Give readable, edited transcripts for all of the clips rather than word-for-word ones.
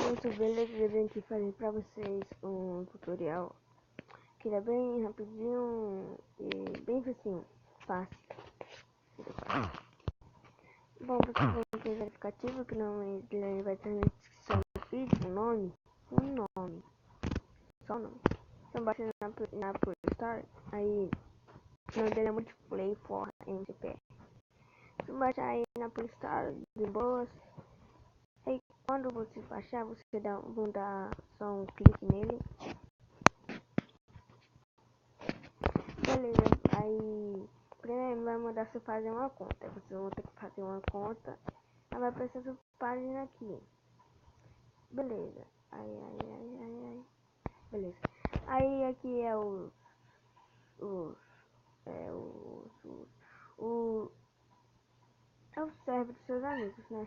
Muito beleza, eu venho aqui fazer pra vocês um tutorial que é bem rapidinho e bem facinho, fácil. Bom, vocês vão ter verificativo que não ele vai ter na descrição do vídeo, um nome, só o nome. Então baixa na Play Store, aí o nome dele é Multiplay for MCP. Então baixa aí na Play Store, de boas. Aí quando você baixar, você vão dar só um clique nele. Beleza, aí primeiro vai mandar você fazer uma conta. Você vai ter que fazer uma conta. Aí vai aparecer essa página aqui. Beleza. Aí. Beleza. Aí aqui é o server dos seus amigos, né?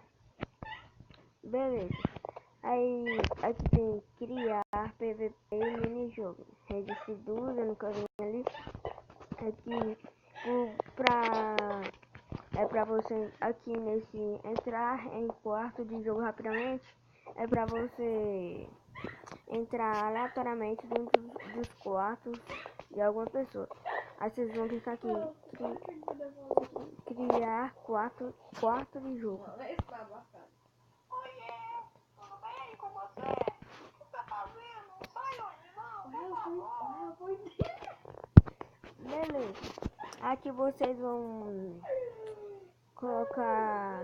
Beleza. Aí aqui tem criar PVP e minijogo. Registre dúvida no caminho ali. Aqui pra você aqui nesse entrar em quarto de jogo rapidamente. É pra você entrar aleatoriamente dentro dos quartos de algumas pessoas. Aí vocês vão clicar aqui criar quarto de jogo. Beleza. Aqui vocês vão colocar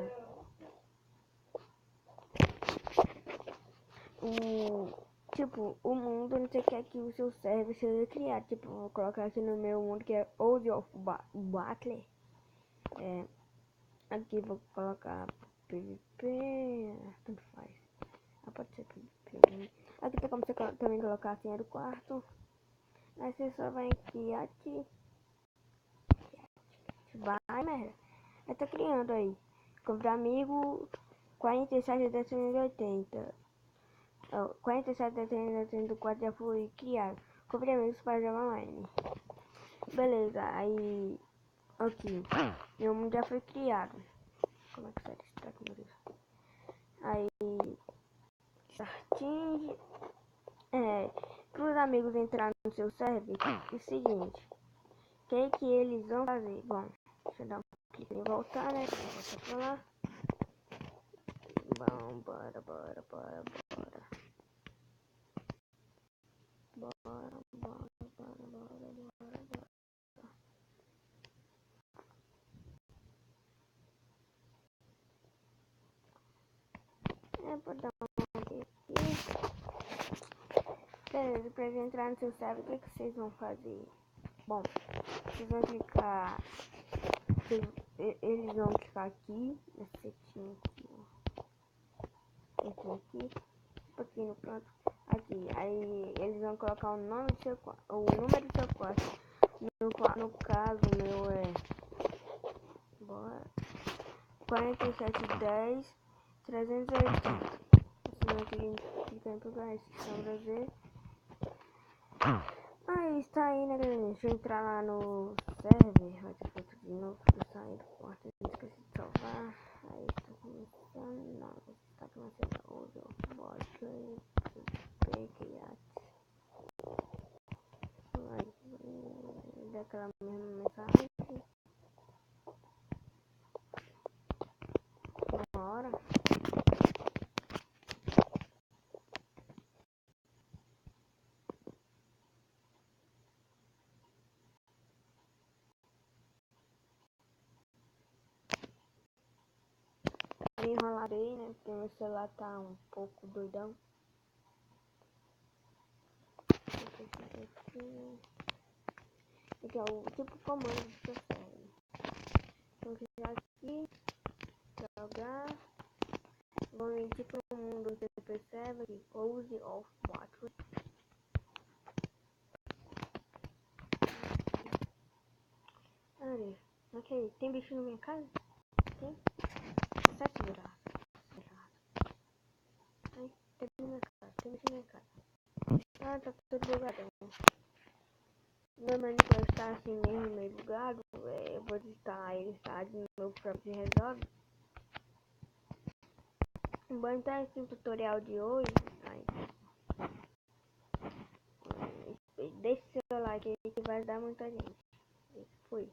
o mundo, não sei o que aqui o seu server seja criado. Tipo, vou colocar aqui no meu mundo que é Old of Battle. Aqui vou colocar PVP, tanto faz. Pode ser PVP. Aqui tem como você também colocar a senha do quarto. Aí você só vai aqui. Vai, merda. Aí tá criando aí. Comprar amigo 47.280. 47.280 do quarto já foi criado. Compre amigos para jogar online. Beleza, aí aqui. Meu mundo já foi criado. Como é que sai desse treco, meu Deus? Aí certinho. Para os amigos entrarem no seu server, é o seguinte. O que eles vão fazer? Bom, deixa eu dar um clique em voltar, né? Voltar pra lá. Bom, bora. Vou dar uma aqui. Beleza, pra entrar no seu server, o que vocês vão fazer? Bom, vocês vão clicar. Eles vão clicar aqui, nessa setinha aqui, pouquinho pronto. Aqui, aí eles vão colocar o nome do seu quarto, o número do seu quarto. No caso, o meu é 4710 380. Você vai clicar em procurar esse Brasil. Aí está aí, né, galera? Deixa eu entrar lá no server. Vai ter foto de novo pra sair do quarto. Eu esqueci de salvar. Aí está começando. Não, está começando hoje. Bota aí daquela mesma mensagem. Uma hora. Enrolarei, né? Porque meu celular tá um pouco doidão. Aqui é o tipo comando do seu server. Então clicar aqui, jogar. Vamos ir para o mundo do TP server aqui, Old of Battle. Ok, tem bicho na minha casa? Tem? 7 virados. Ai, tem bicho na minha casa, Ah, tá tudo bugadão. Meu Minecraft está assim mesmo, meio bugado. Eu vou desinstalar ele, tá? De novo pra você resolve. Bom, então esse é o tutorial de hoje. Deixe seu like aí que vai ajudar muita gente. Fui.